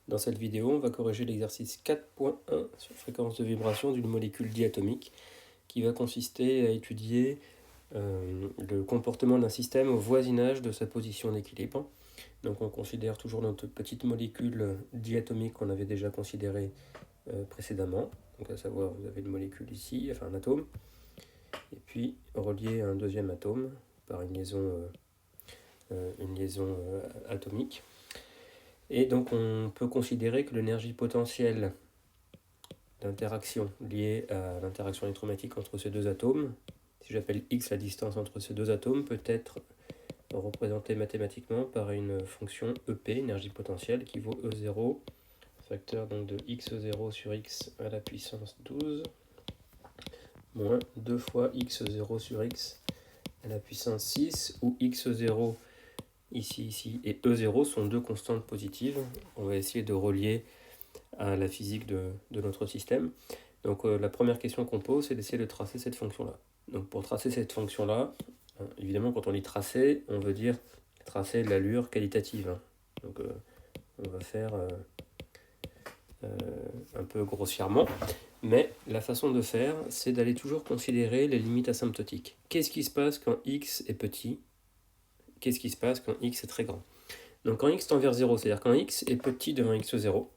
Dans cette vidéo, on va corriger l'exercice 4.1 sur fréquence de vibration d'une molécule diatomique qui va consister à étudier le comportement d'un système au voisinage de sa position d'équilibre. Donc on considère toujours notre petite molécule diatomique qu'on avait déjà considérée précédemment. Donc à savoir, vous avez une molécule ici, enfin un atome, et puis relié à un deuxième atome par une liaison atomique. Et donc on peut considérer que l'énergie potentielle d'interaction liée à l'interaction électromagnétique entre ces deux atomes, si j'appelle x la distance entre ces deux atomes, peut être représentée mathématiquement par une fonction EP, énergie potentielle, qui vaut E0, facteur donc de x0 sur x à la puissance 12, moins 2 fois x0 sur x à la puissance 6, où x0 ici et E0 sont deux constantes positives. On va essayer de relier à la physique de notre système. Donc la première question qu'on pose, c'est d'essayer de tracer cette fonction-là. Donc pour tracer cette fonction-là, évidemment quand on dit tracer, on veut dire tracer l'allure qualitative. Donc on va faire un peu grossièrement, mais la façon de faire, c'est d'aller toujours considérer les limites asymptotiques. Qu'est-ce qui se passe quand x est petit? Qu'est-ce qui se passe quand x est très grand? Donc quand x tend vers 0, c'est-à-dire quand x est petit devant x0,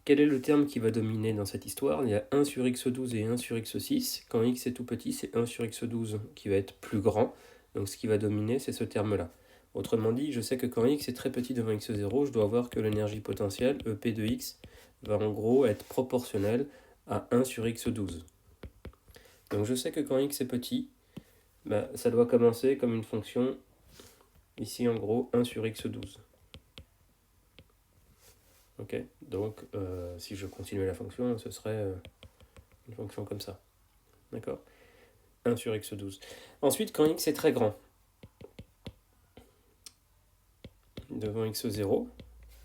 quel est le terme qui va dominer dans cette histoire? Il y a 1 sur x12 et 1 sur x6. Quand x est tout petit, c'est 1 sur x12 qui va être plus grand. Donc ce qui va dominer, c'est ce terme-là. Autrement dit, je sais que quand x est très petit devant x0, je dois voir que l'énergie potentielle, EP de x, va en gros être proportionnelle à 1 sur x12. Donc je sais que quand x est petit, ça doit commencer comme une fonction, ici en gros, 1 sur x12. Ok, donc si je continuais la fonction, ce serait une fonction comme ça. D'accord, 1 sur x12. Ensuite, quand x est très grand, devant x0,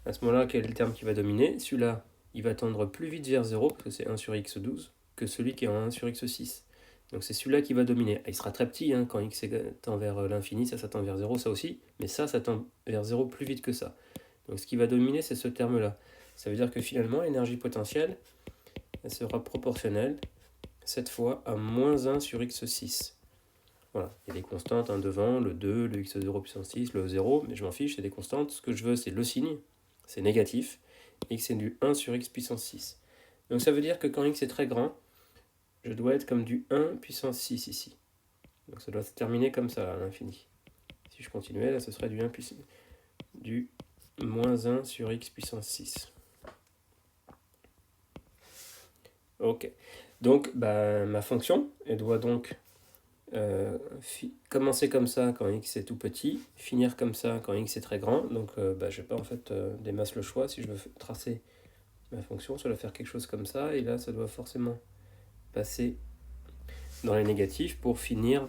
à ce moment-là, quel est le terme qui va dominer? Celui-là, il va tendre plus vite vers 0, parce que c'est 1 sur x12, que celui qui est en 1 sur x6. Donc c'est celui-là qui va dominer. Il sera très petit, quand x tend vers l'infini, ça tend vers 0, ça aussi, mais ça tend vers 0 plus vite que ça. Donc ce qui va dominer, c'est ce terme-là. Ça veut dire que finalement, l'énergie potentielle, elle sera proportionnelle, cette fois, à moins 1 sur x6. Voilà, il y a des constantes devant, le 2, le x0 puissance 6, le 0, mais je m'en fiche, c'est des constantes. Ce que je veux, c'est le signe, c'est négatif, x c'est du 1 sur x puissance 6. Donc ça veut dire que quand x est très grand, je dois être comme du 1 puissance 6 ici. Donc ça doit se terminer comme ça, à l'infini. Si je continuais, là, ce serait du moins 1 sur x puissance 6. Ok, donc ma fonction, elle doit donc commencer comme ça quand x est tout petit, finir comme ça quand x est très grand. Donc je n'ai pas en fait des masses le choix. Si je veux tracer ma fonction, ça doit faire quelque chose comme ça, et là ça doit forcément passer dans les négatifs pour finir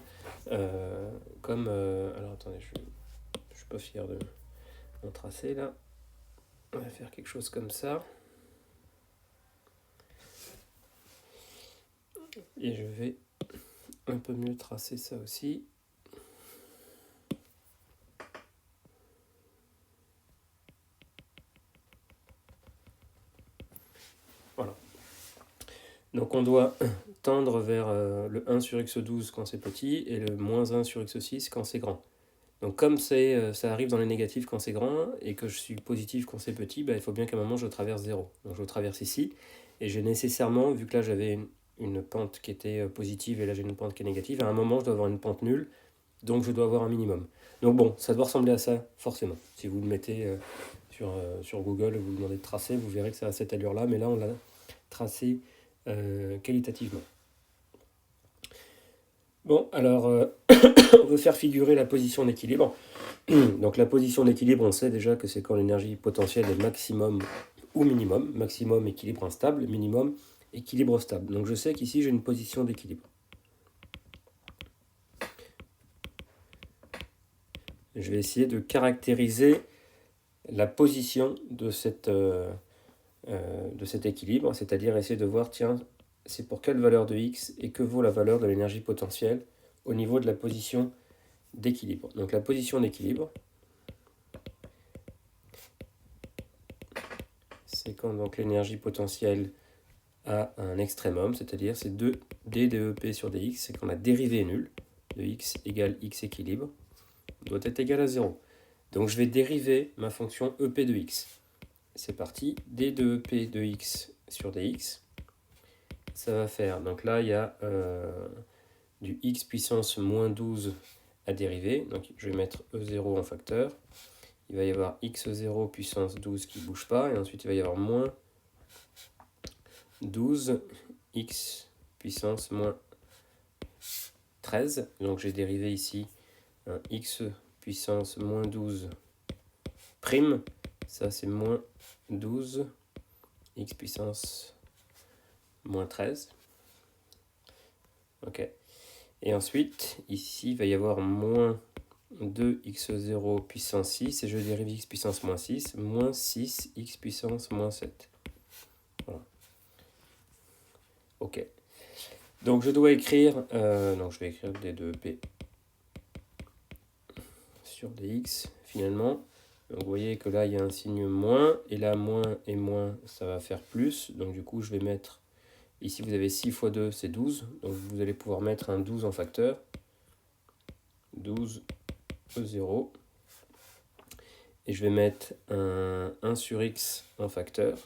comme... alors attendez, je suis pas fier de mon tracé là. On va faire quelque chose comme ça. Et je vais un peu mieux tracer ça aussi. Voilà. Donc on doit tendre vers le 1 sur x12 quand c'est petit et le moins 1 sur x6 quand c'est grand. Donc comme ça arrive dans les négatifs quand c'est grand et que je suis positif quand c'est petit, il faut bien qu'à un moment je traverse 0. Donc je traverse ici et j'ai nécessairement, vu que là j'avais une pente qui était positive et là j'ai une pente qui est négative, à un moment je dois avoir une pente nulle, donc je dois avoir un minimum. Donc bon, ça doit ressembler à ça forcément. Si vous le mettez sur Google, vous demandez de tracer, vous verrez que ça a cette allure-là, mais là on l'a tracé qualitativement. Bon, alors on veut faire figurer la position d'équilibre. Donc la position d'équilibre, on sait déjà que c'est quand l'énergie potentielle est maximum ou minimum. Maximum, équilibre instable, minimum, équilibre stable. Donc je sais qu'ici j'ai une position d'équilibre. Je vais essayer de caractériser la position de cet équilibre, c'est-à-dire essayer de voir, tiens, c'est pour quelle valeur de x et que vaut la valeur de l'énergie potentielle au niveau de la position d'équilibre. Donc la position d'équilibre, c'est quand donc l'énergie potentielle a un extrémum, c'est-à-dire c'est 2 d de EP sur dx, c'est quand la dérivée est nulle, de x égale x équilibre, doit être égal à 0. Donc je vais dériver ma fonction EP de x. C'est parti, d de EP de x sur dx, ça va faire, donc là il y a du x puissance moins 12 à dériver, donc je vais mettre e0 en facteur, il va y avoir x0 puissance 12 qui ne bouge pas, et ensuite il va y avoir moins 12 x puissance moins 13, donc j'ai dérivé ici un x puissance moins 12 prime, ça c'est moins 12 x puissance moins 13. Ok. Et ensuite, ici, il va y avoir moins 2x0 puissance 6, et je dérive x puissance moins 6, moins 6 x puissance moins 7. Voilà. Ok. Donc je dois écrire, donc je vais écrire d2p sur dx, finalement. Donc vous voyez que là, il y a un signe moins, et là, moins et moins, ça va faire plus. Donc du coup, je vais mettre, ici vous avez 6 fois 2, c'est 12. Donc vous allez pouvoir mettre un 12 en facteur. 12 E0. Et je vais mettre un 1 sur x en facteur.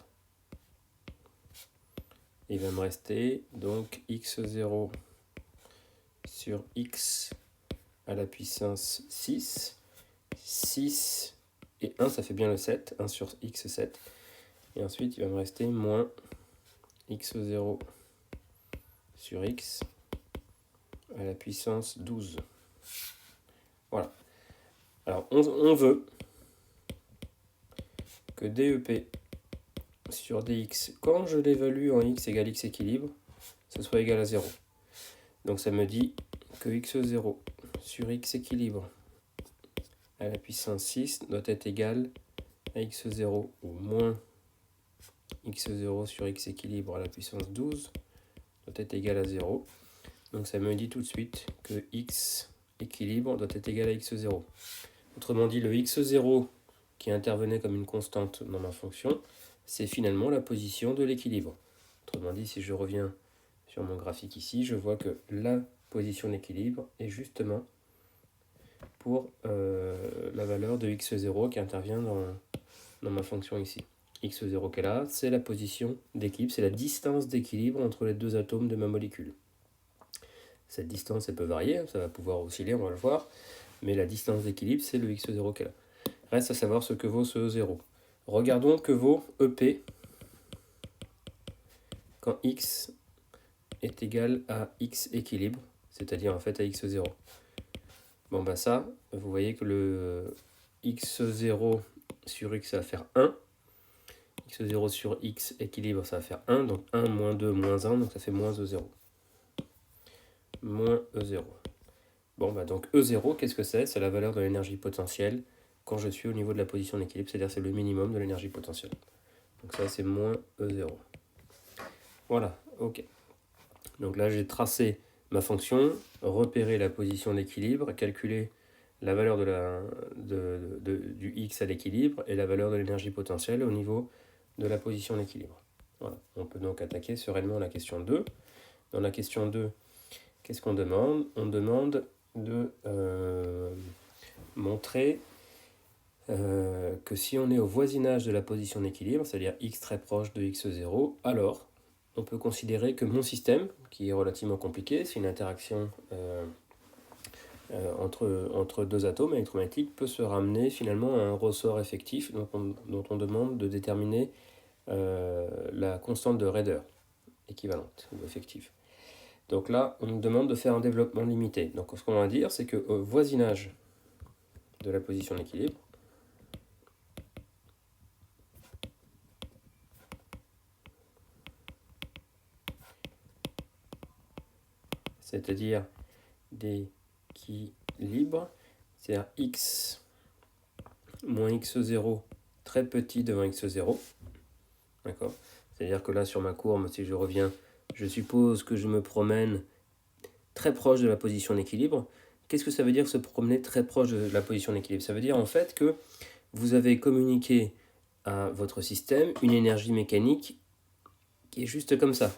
Il va me rester donc x0 sur x à la puissance 6. 6 et 1, ça fait bien le 7. 1 sur x7. Et ensuite, il va me rester moins x0 sur x à la puissance 12. Voilà. Alors, on veut que DEP sur dx, quand je l'évalue en x égale x équilibre, ce soit égal à 0. Donc ça me dit que x0 sur x équilibre à la puissance 6 doit être égal à x0 ou moins x0 sur x équilibre à la puissance 12 doit être égal à 0. Donc ça me dit tout de suite que x équilibre doit être égal à x0. Autrement dit, le x0 qui intervenait comme une constante dans ma fonction, c'est finalement la position de l'équilibre. Autrement dit, si je reviens sur mon graphique ici, je vois que la position d'équilibre est justement pour la valeur de x0 qui intervient dans ma fonction ici. x0 qu'elle a, c'est la position d'équilibre, c'est la distance d'équilibre entre les deux atomes de ma molécule. Cette distance, elle peut varier, ça va pouvoir osciller, on va le voir, mais la distance d'équilibre, c'est le x0 qu'elle a. Reste à savoir ce que vaut ce E0. Regardons que vaut EP quand x est égal à x équilibre, c'est-à-dire en fait à x0. Bon bah ça, vous voyez que le x0 sur x ça va faire 1, x0 sur x équilibre ça va faire 1, donc 1 moins 2 moins 1, donc ça fait moins E0. Moins E0. Bon bah donc E0, qu'est-ce que c'est? C'est la valeur de l'énergie potentielle quand je suis au niveau de la position d'équilibre, c'est-à-dire c'est le minimum de l'énergie potentielle. Donc ça c'est moins E0. Voilà, ok. Donc là j'ai tracé ma fonction, repéré la position d'équilibre, calculé la valeur du x à l'équilibre et la valeur de l'énergie potentielle au niveau de la position d'équilibre. Voilà. On peut donc attaquer sereinement la question 2. Dans la question 2, qu'est-ce qu'on demande? On demande de montrer que si on est au voisinage de la position d'équilibre, c'est-à-dire x très proche de x0, alors on peut considérer que mon système, qui est relativement compliqué, c'est une interaction entre deux atomes électromagnétiques, peut se ramener finalement à un ressort effectif dont on demande de déterminer la constante de raideur équivalente ou effective. Donc là, on nous demande de faire un développement limité. Donc ce qu'on va dire, c'est qu'au voisinage de la position d'équilibre, c'est-à-dire d'équilibre, c'est-à-dire x moins x0 très petit devant x0, d'accord? C'est-à-dire que là, sur ma courbe, si je reviens, je suppose que je me promène très proche de la position d'équilibre. Qu'est-ce que ça veut dire se promener très proche de la position d'équilibre? Ça veut dire en fait que vous avez communiqué à votre système une énergie mécanique qui est juste comme ça.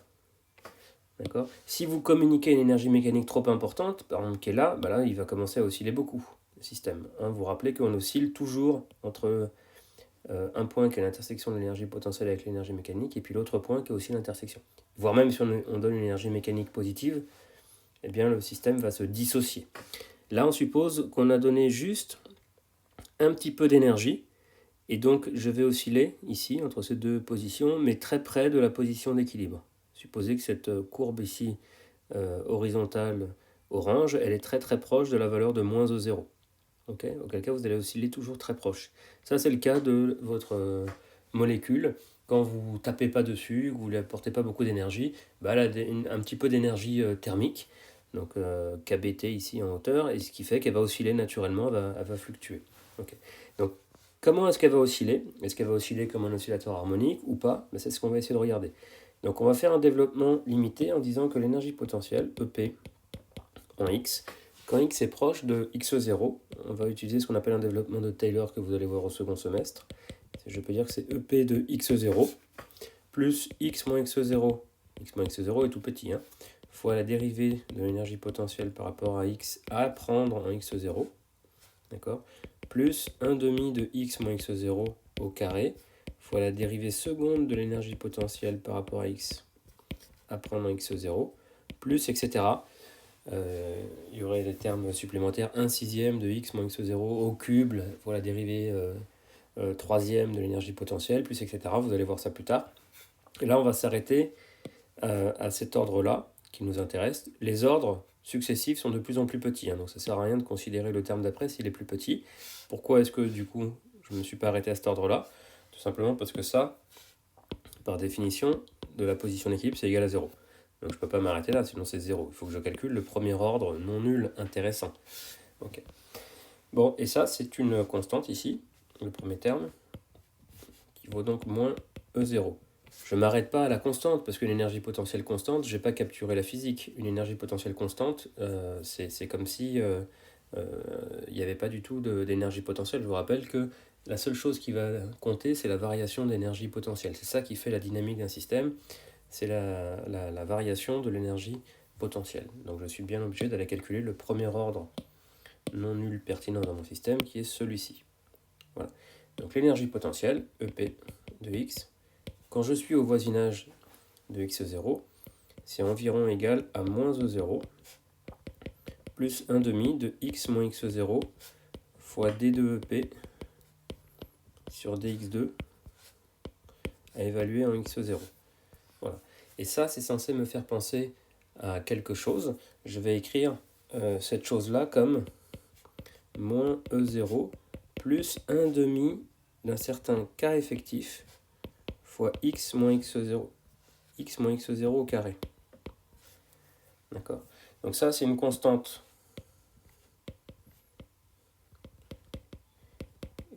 D'accord ? Si vous communiquez une énergie mécanique trop importante, par exemple qui est là, bah là il va commencer à osciller beaucoup, le système. Vous vous rappelez qu'on oscille toujours entre un point qui est l'intersection de l'énergie potentielle avec l'énergie mécanique, et puis l'autre point qui est aussi l'intersection. Voire même si on donne une énergie mécanique positive, eh bien le système va se dissocier. Là on suppose qu'on a donné juste un petit peu d'énergie, et donc je vais osciller ici entre ces deux positions, mais très près de la position d'équilibre. Supposez que cette courbe ici, horizontale orange, elle est très très proche de la valeur de moins E0. Okay, auquel cas vous allez osciller toujours très proche. Ça c'est le cas de votre molécule. Quand vous ne tapez pas dessus, que vous ne lui apportez pas beaucoup d'énergie, bah, elle a un petit peu d'énergie thermique, donc KBT ici en hauteur, et ce qui fait qu'elle va osciller naturellement, elle va fluctuer. Okay. Donc comment est-ce qu'elle va osciller ? Est-ce qu'elle va osciller comme un oscillateur harmonique ou pas ? C'est ce qu'on va essayer de regarder. Donc on va faire un développement limité en disant que l'énergie potentielle, EP, en X, quand X est proche de X0, on va utiliser ce qu'on appelle un développement de Taylor que vous allez voir au second semestre. Je peux dire que c'est EP de X0 plus X moins X0. X moins X0 est tout petit, fois la dérivée de l'énergie potentielle par rapport à X à prendre en X0, d'accord, plus 1 demi de X moins X0 au carré, fois la dérivée seconde de l'énergie potentielle par rapport à X à prendre en X0, plus etc. Il y aurait des termes supplémentaires, 1 sixième de x moins x0 au cube, voilà, dérivée troisième de l'énergie potentielle, plus etc. Vous allez voir ça plus tard. Et là, on va s'arrêter à cet ordre-là qui nous intéresse. Les ordres successifs sont de plus en plus petits, donc ça ne sert à rien de considérer le terme d'après s'il est plus petit. Pourquoi est-ce que du coup je ne me suis pas arrêté à cet ordre-là ? Tout simplement parce que ça, par définition, de la position d'équilibre, c'est égal à 0. Donc je ne peux pas m'arrêter là, sinon c'est 0. Il faut que je calcule le premier ordre non nul intéressant. Okay. Bon, et ça, c'est une constante ici, le premier terme, qui vaut donc moins E0. Je ne m'arrête pas à la constante, parce qu'une énergie potentielle constante, je n'ai pas capturé la physique. Une énergie potentielle constante, c'est comme si il n'y avait pas du tout d'énergie potentielle. Je vous rappelle que la seule chose qui va compter, c'est la variation d'énergie potentielle. C'est ça qui fait la dynamique d'un système. C'est la variation de l'énergie potentielle. Donc je suis bien obligé d'aller calculer le premier ordre non nul pertinent dans mon système, qui est celui-ci. Voilà. Donc l'énergie potentielle, EP de x, quand je suis au voisinage de x0, c'est environ égal à moins E0 plus 1 demi de x moins x0 fois d de EP sur dx2 à évaluer en x0. Voilà. Et ça, c'est censé me faire penser à quelque chose. Je vais écrire cette chose-là comme moins E0 plus 1 demi d'un certain k effectif fois x moins x0 au carré. D'accord ? Donc ça, c'est une constante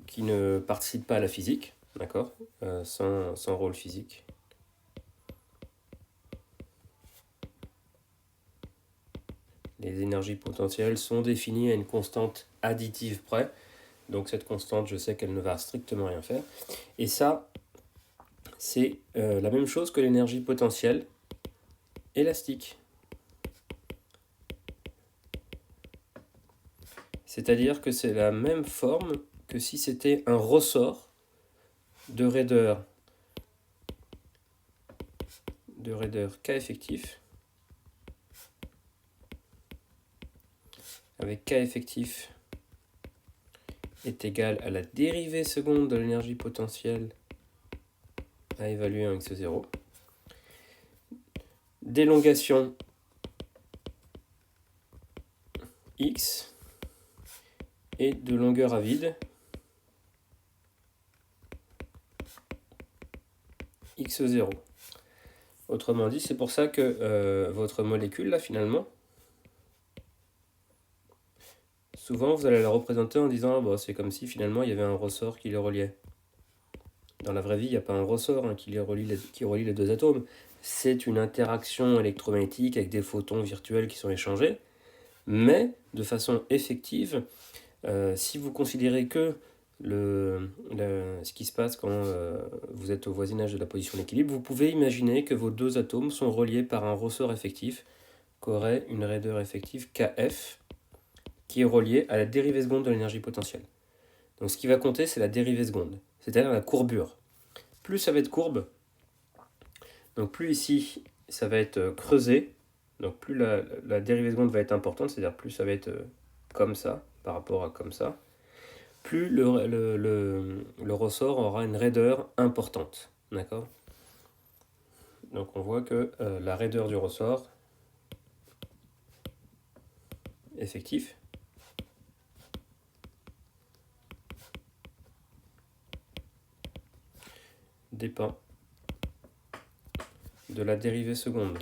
qui ne participe pas à la physique, d'accord, sans rôle physique. Les énergies potentielles sont définies à une constante additive près. Donc cette constante, je sais qu'elle ne va strictement rien faire. Et ça, c'est la même chose que l'énergie potentielle élastique. C'est-à-dire que c'est la même forme que si c'était un ressort de raideur K effectif avec K effectif est égal à la dérivée seconde de l'énergie potentielle à évaluer en x0, d'élongation x et de longueur à vide x0. Autrement dit, c'est pour ça que votre molécule, là, finalement, souvent, vous allez la représenter en disant ah, bah, c'est comme si, finalement, il y avait un ressort qui les reliait. Dans la vraie vie, il n'y a pas un ressort qui relie les deux atomes. C'est une interaction électromagnétique avec des photons virtuels qui sont échangés. Mais, de façon effective, si vous considérez que ce qui se passe quand vous êtes au voisinage de la position d'équilibre, vous pouvez imaginer que vos deux atomes sont reliés par un ressort effectif qu'aurait une raideur effective Kf, qui est reliée à la dérivée seconde de l'énergie potentielle. Donc ce qui va compter, c'est la dérivée seconde, c'est-à-dire la courbure. Plus ça va être courbe, donc plus ici, ça va être creusé, donc plus la dérivée seconde va être importante, c'est-à-dire plus ça va être comme ça, par rapport à comme ça, plus le ressort aura une raideur importante. D'accord ? Donc on voit que la raideur du ressort effectif dépend de la dérivée seconde.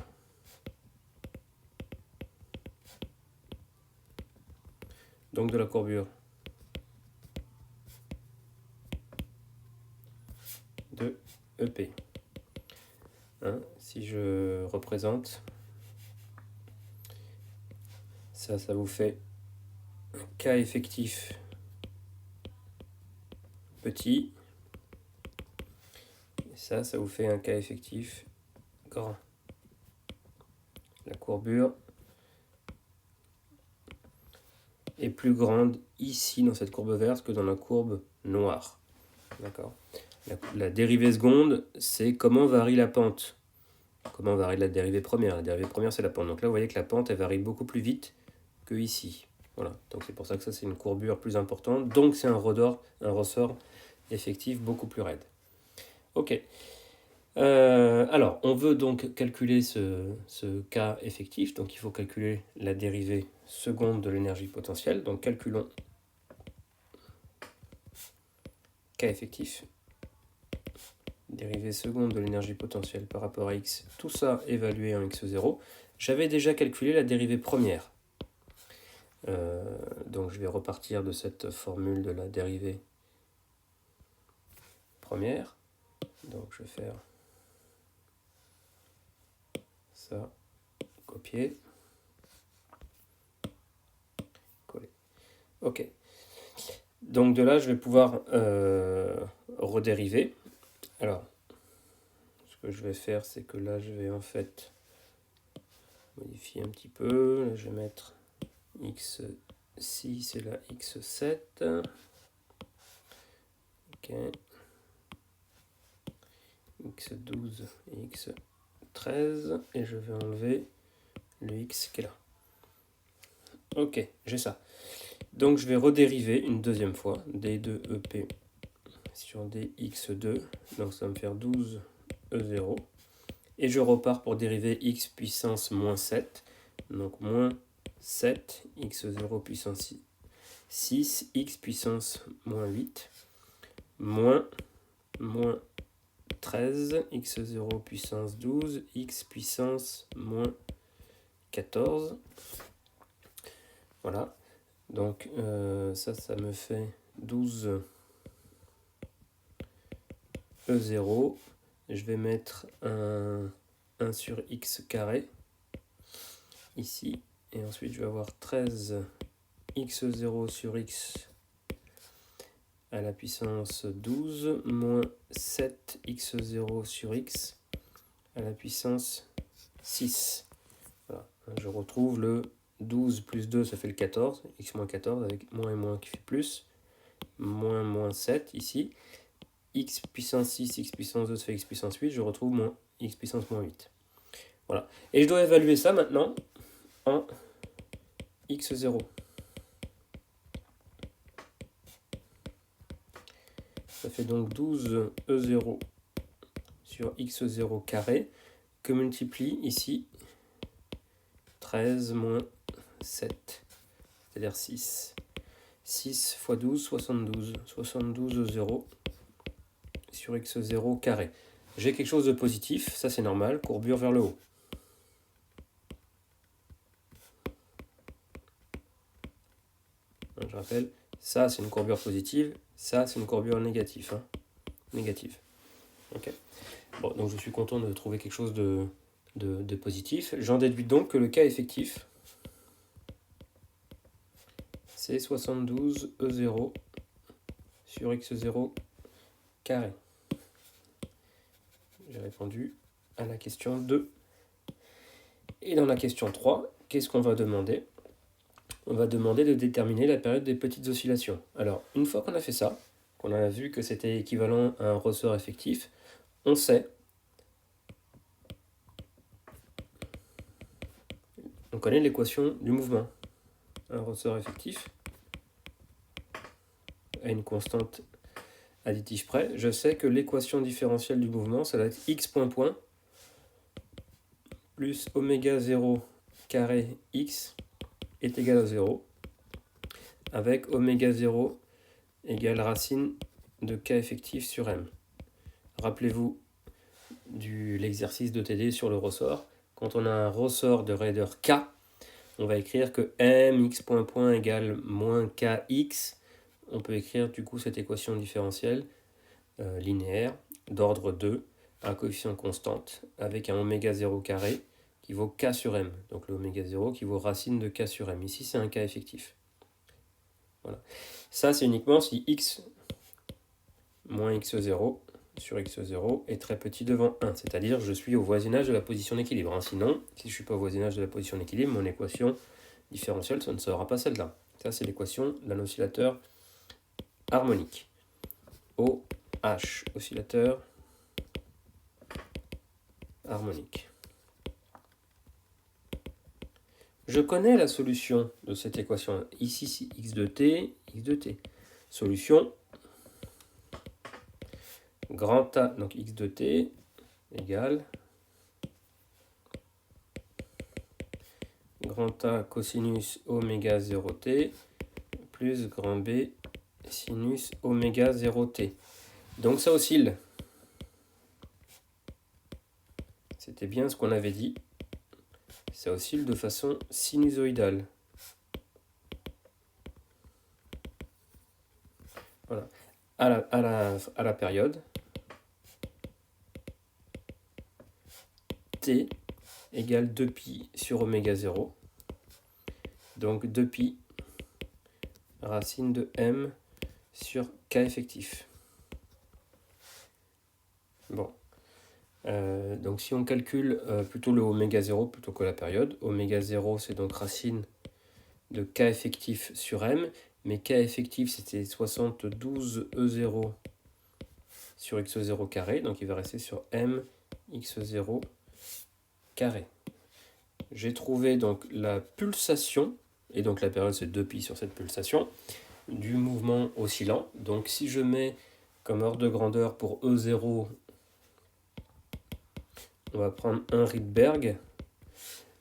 Donc de la courbure de EP. Hein, si je représente, ça vous fait un K effectif petit. Et ça vous fait un K effectif grand. La courbure est plus grande ici dans cette courbe verte que dans la courbe noire. D'accord ? La dérivée seconde, c'est comment varie la pente. Comment varie la dérivée première. La dérivée première, c'est la pente. Donc là, vous voyez que la pente, elle varie beaucoup plus vite que ici. Voilà. Donc c'est pour ça que ça, c'est une courbure plus importante. Donc c'est un ressort effectif beaucoup plus raide. Ok. Alors, on veut donc calculer ce K effectif. Donc il faut calculer la dérivée seconde de l'énergie potentielle. Donc calculons K effectif. Dérivée seconde de l'énergie potentielle par rapport à x, tout ça évalué en x0. J'avais déjà calculé la dérivée première. Donc je vais repartir de cette formule de la dérivée première. Donc je vais faire ça, copier, coller. Ok. Donc de là, je vais pouvoir redériver. Alors, ce que je vais faire, c'est que là, je vais en fait modifier un petit peu. Là, je vais mettre x6 et là x7. Ok. x12 et x13. Et je vais enlever le x qui est là. Ok, j'ai ça. Donc je vais redériver une deuxième fois d2EP sur dx2. Donc ça va me faire 12e0. Et je repars pour dériver x puissance moins 7. Donc moins 7, x0 puissance 6, x puissance moins 8, moins 13, x0 puissance 12, x puissance moins 14. Voilà. Donc ça me fait 12 E0. Je vais mettre un 1 sur x carré ici. Et ensuite, je vais avoir 13 x0 sur x à la puissance 12 moins 7 x0 sur x à la puissance 6. Voilà. Je retrouve le 12 plus 2, ça fait le 14. X moins 14 avec moins et moins qui fait plus. Moins 7 ici. X puissance 6, x puissance 2, ça fait x puissance 8. Je retrouve moins x puissance moins 8. Voilà. Et je dois évaluer ça maintenant en x0. Ça fait donc 12 E0 sur x0 carré que multiplie ici 13 moins 7, c'est-à-dire 6. 6 fois 12, 72. 72 E0 sur x0 carré. J'ai quelque chose de positif, ça c'est normal, courbure vers le haut. Je rappelle, ça c'est une courbure positive, ça c'est une courbure négative. Hein. Négative. Ok. Bon, donc je suis content de trouver quelque chose de positif. J'en déduis donc que le cas effectif, c'est 72 E0 sur x0 carré. J'ai répondu à la question 2. Et dans la question 3, qu'est-ce qu'on va demander? On va demander de déterminer la période des petites oscillations. Alors, une fois qu'on a fait ça, qu'on a vu que c'était équivalent à un ressort effectif, on connaît l'équation du mouvement. Un ressort effectif à une constante additive près, je sais que l'équation différentielle du mouvement, ça va être x point point plus oméga 0 carré x est égal à 0, avec oméga 0 égale racine de k effectif sur m. Rappelez-vous de l'exercice de TD sur le ressort. Quand on a un ressort de raideur k, on va écrire que m x point point égale moins kx. On peut écrire du coup cette équation différentielle linéaire d'ordre 2 à coefficient constante avec un oméga 0 carré qui vaut k sur m. Donc le oméga 0 qui vaut racine de k sur m. Ici, c'est un k effectif. Voilà. Ça, c'est uniquement si x moins x0 sur x0 est très petit devant 1, c'est-à-dire je suis au voisinage de la position d'équilibre. Sinon, si je ne suis pas au voisinage de la position d'équilibre, mon équation différentielle, ça ne sera pas celle-là. Ça, c'est l'équation d'un oscillateur harmonique. OH, oscillateur harmonique. Je connais la solution de cette équation. Ici, c'est x de t, x de t. Solution, grand A, donc x de t, égale grand A cosinus oméga 0t plus grand B sinus oméga 0t. Donc ça oscille. C'était bien ce qu'on avait dit. Ça oscille de façon sinusoïdale. Voilà. À la période, t égale 2pi sur oméga 0. Donc 2pi racine de m sur k effectif. Bon. Donc si on calcule plutôt le oméga 0 plutôt que la période, oméga 0 c'est donc racine de k effectif sur m, mais k effectif c'était 72 E0 sur x0 carré, donc il va rester sur m x0 carré. J'ai trouvé donc la pulsation, et donc la période c'est 2pi sur cette pulsation, du mouvement oscillant. Donc si je mets comme ordre de grandeur pour E0, on va prendre un Rydberg.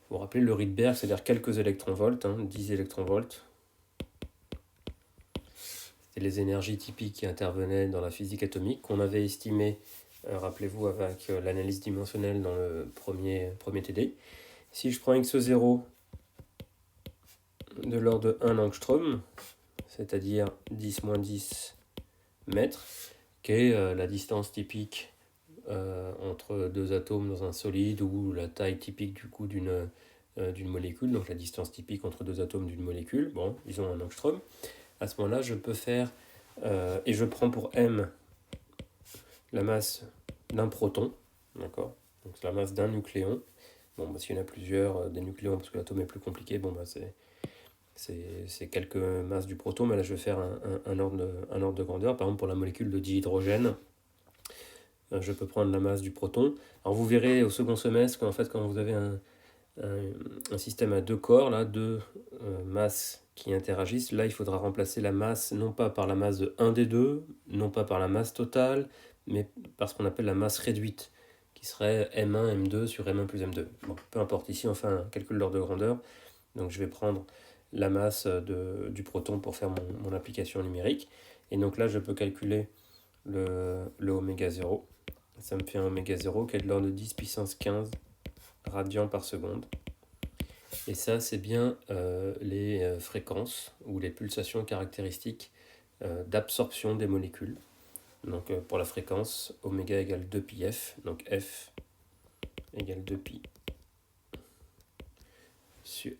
Vous vous rappelez, le Rydberg, c'est-à-dire quelques électronvolts, 10 électronvolts. C'était les énergies typiques qui intervenaient dans la physique atomique, qu'on avait estimé, rappelez-vous, avec l'analyse dimensionnelle dans le premier TD. Si je prends x0 de l'ordre de 1 angstrom, c'est-à-dire 10-10 mètres, qui est la distance typique entre deux atomes dans un solide, ou la taille typique du coup d'une molécule, donc la distance typique entre deux atomes d'une molécule, bon, disons un angstrom. À ce moment-là, je peux faire, et je prends pour m la masse d'un proton, d'accord, donc c'est la masse d'un nucléon. Bon, s'il y en a plusieurs, des nucléons, parce que l'atome est plus compliqué, bon, c'est quelques masses du proton, mais là je vais faire un ordre de grandeur. Par exemple, pour la molécule de dihydrogène, je peux prendre la masse du proton. Alors vous verrez au second semestre qu'en fait, quand vous avez un système à deux corps, là, deux masses qui interagissent, là il faudra remplacer la masse non pas par la masse de un des deux, non pas par la masse totale, mais par ce qu'on appelle la masse réduite, qui serait M1, M2 sur M1 plus M2. Bon, peu importe, ici on fait un calcul d'ordre de grandeur, donc je vais prendre la masse du proton pour faire mon application numérique, et donc là je peux calculer le oméga 0. Ça me fait un oméga 0 qui est de l'ordre de 10 puissance 15 radians par seconde. Et ça, c'est bien les fréquences ou les pulsations caractéristiques d'absorption des molécules. Donc pour la fréquence, oméga égale 2pi f, donc f égale 2pi sur,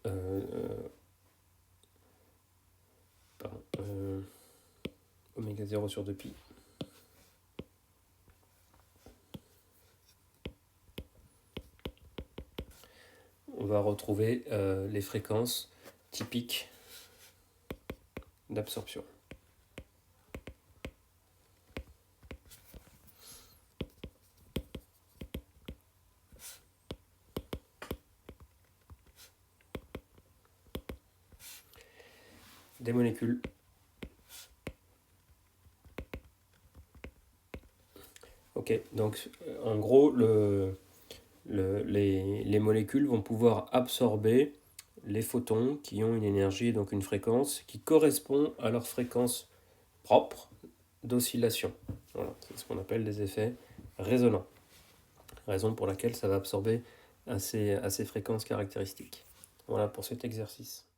oméga 0 sur 2pi. On va retrouver les fréquences typiques d'absorption. Des molécules. Ok, donc en gros, les molécules vont pouvoir absorber les photons qui ont une énergie, donc une fréquence, qui correspond à leur fréquence propre d'oscillation. Voilà, c'est ce qu'on appelle des effets résonants. Raison pour laquelle ça va absorber à ces fréquences caractéristiques. Voilà pour cet exercice.